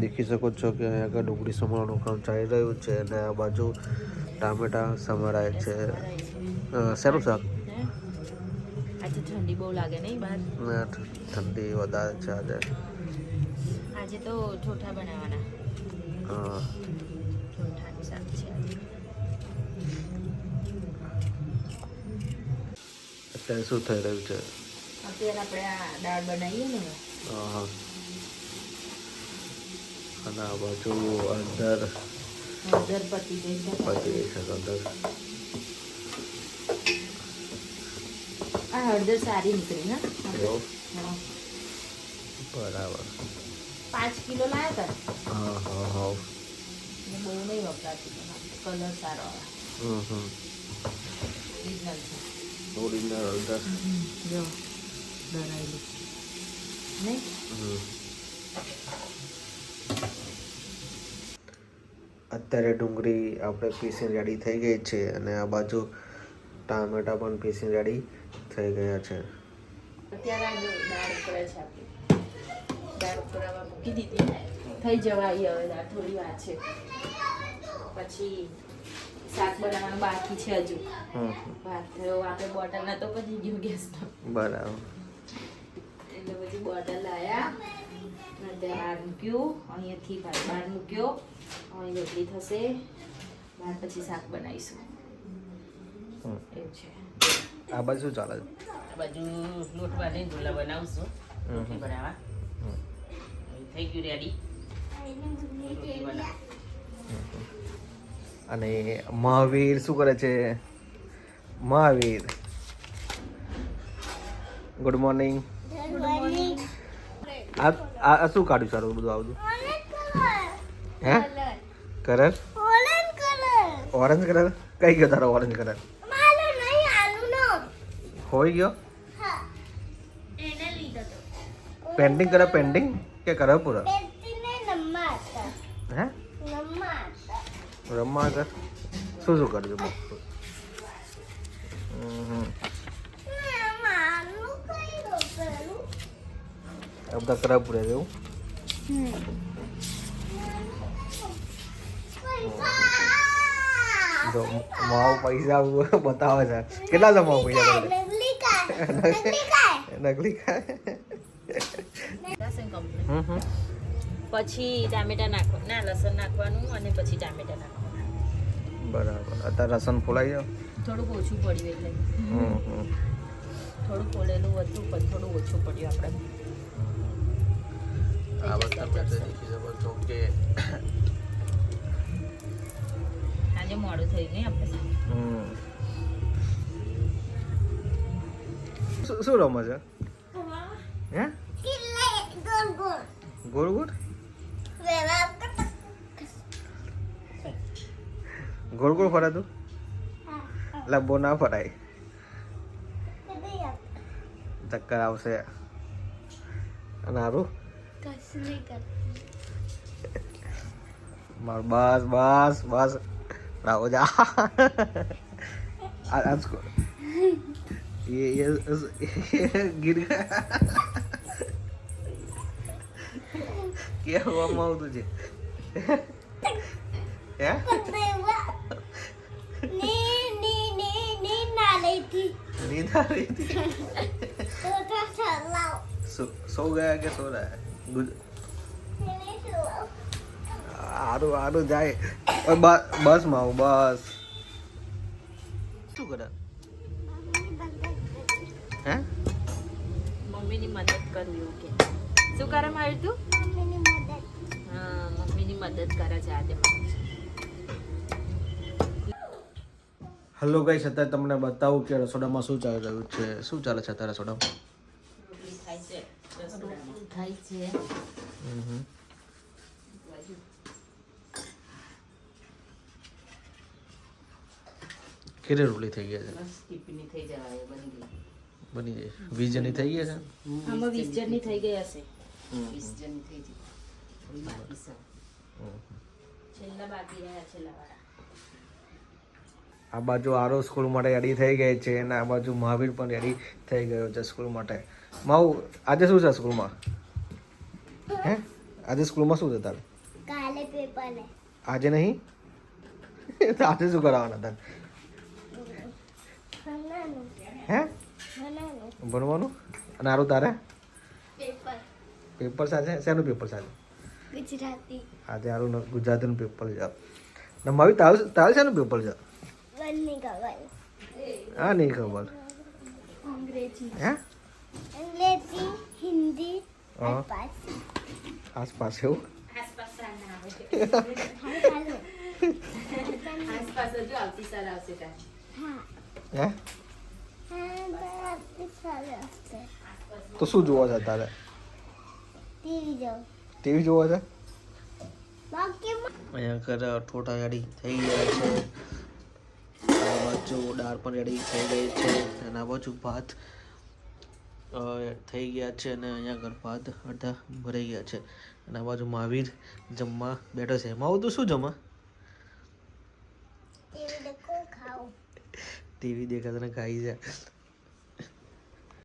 દેખી શકો છો કે અહીંયા આગળ ડુંગળી સમારવાનું કામ ચાલી રહ્યું છે અને આ બાજુ ટામેટા સમારાય છે. શેનું શાક? આજે ઠંડી બહુ લાગે નહીં બહાર? ઠંડી વધારે છે આજે. આજે તો ઠોઠા બનાવવાના. હા, ઠોઠાનું શાક છે આજે. અત્યારે શું થઈ રહ્યું છે? અત્યારે આપણે આ દાળ બનાવીએ ને. હા, અને આ બાજુ અંદર પતી ગઈ છે. અંદર આ હળદર સારી નીકળી ને. બરાબર. 5 કિલો લાયા હતા. હા. બહુ નહીં વપરાતી, કલર સારો આવે. ઓરિજિનલ છે. ઓરિજિનલ હળદર. જો ડરાયેલી નહીં. અત્યારે ડુંગળી આપણે પીસીને રેડી થઈ ગઈ છે અને આ બાજુ ટામેટા પણ પીસીને રેડી થઈ ગયા છે. અત્યારે દાળ ઉકળે છે. દાળ ઉકળવા મૂકી દીધી. થઈ જવાય હવે દાળ, થોડી વાર છે. પછી શાક બનાવવાનું બાકી છે હજુ. આપણે બોટલ ના તો પતી ગયું ગેસનો. બરાબર. એટલે પછી બોટલ લાયા અને ત્યાં બહાર મૂક્યું. અહીંયાથી બહાર મૂક્યો. અહીં રોટલી થશે. બહાર પછી શાક બનાવીશું. એવું છે. આ બાજુ શું ચાલે છે? આ બાજુ લોટ બાંધીને ઢોલા બનાવશું. રોટલી બનાવવા થઈ ગયું રેડી. રોટલી બનાવ. અને મહાવીર શું કરે છે? Mahavir, good morning. આ શું કાઢ્યું સારું બધું આવતું? હે, કલર? Orange colour? કઈ ગયો તારો ઓરેન્જ કલર? હોઈ ગયો? પેન્ટિંગ કરે? પેન્ટિંગ કે કરે પૂરા? હે, રમવા કર. શું કર્યું? બધા ખરાબ પૂરે એવું. જો માવ પૈસા બતાવે છે. કેટલા છે માવ પૈસા? નકલી ખાય. પછી ટામેટા નાખવાનું, ના લસણ નાખવાનું અને પછી ટામેટા નાખવાનું. બરાબર. અત્યારે લસણ ફોલાઈ જાવ. થોડુંક ઓછું પડ્યું એટલે. થોડું ફોલેલું હતું પણ થોડું ઓછું પડ્યું આપણે. આ બધા દેખી શકો છો કે આજે મોડું થઈ ગયું આપણે. શું રમે છે? હે, ગોળ ગોળ ગોળ ગોળ ફરાતું? એટલે બહુ ના ફરાય, ચક્કર આવશે. અને હારું માર બસ બસ બસ રાહો જા. आज को ये गिर गया. क्या हुआ माऊ तुझे? क्या? नींद आ रही थी. सो गया क्या सो रहा है? आरू आरू जाए. बस माऊ बस. શું કરે? હે, મમ્મીની મદદ કરવી. ઓકે, શું કરે મારી તું? હા, મમ્મીની મદદ કરે છે આજે. હેલો ગાઈસ, અત્યારે તમને બતાવું કે રસોડામાં શું ચાલી રહ્યું છે. શું ચાલે છે અત્યારે રસોડામાં? થાય છે. કેટલી રોટલી થઈ ગયા છે? થઈ જવાય બની ગઈ. બની ગઈ. 20 જણની થઈ ગયા છે. આમાં 20 જણની થઈ ગઈ હશે. 20 જણની થઈ ગઈ. થોડી બાકી છે. છેલ્લા બાકી રહ્યા, છેલ્લા વાળા. આ બાજુ આરો સ્કૂલ માટે રેડી થઈ ગઈ છે અને આ બાજુ મહાવીર પણ રેડી થઈ ગયો છે સ્કૂલ માટે. માઉ આજે શું છે સ્કૂલમાં? હે, આજે સ્કૂલમાં શું છે તારે? કાલે પેપર હે. આજે નહીં? તો આજે શું કરાવવાના તારે? ભણવાનું. હે ભણવાનું. ભણવાનું? અને આરું તારે પેપર. પેપર સાથે શેનું પેપર સાથે? ગુજરાતી. આજે આરું ગુજરાતીનું પેપર છે. ને મારી તારે શેનું પેપર છે? બંને ખબર. હા નહીં ખબર. અંગ્રેજી. હે અંગ્રેજી, હિન્દી, હા. આસપાસ. આસપાસ એવું? આસપાસ સાલ ના આવે હાલો. આસપાસ હજુ આવતી સાલ આવશે ત્યાં હા. હે હા, બરાબર સારું હશે. તો શું જોવો છે તારે? ટીવી જોઉં. ટીવી જોવો છે? બાકીમાં અહીંયા ઘરે ઠોઠા રેડી થઈ ગયા છે. આ બાજુ દાળ પણ રેડી થઈ ગઈ છે. અને આ બાજુ ભાત થઈ ગયા છે. અને અહીંયા આગળ ભાત અડધા ભરાઈ ગયા છે. અને આ બાજુ મહાવીર જમવા બેઠો છે. માવું તું શું જમા? ટીવી દેખો ખાઉં. ટીવી દેખાતા ને ખાઈ છે.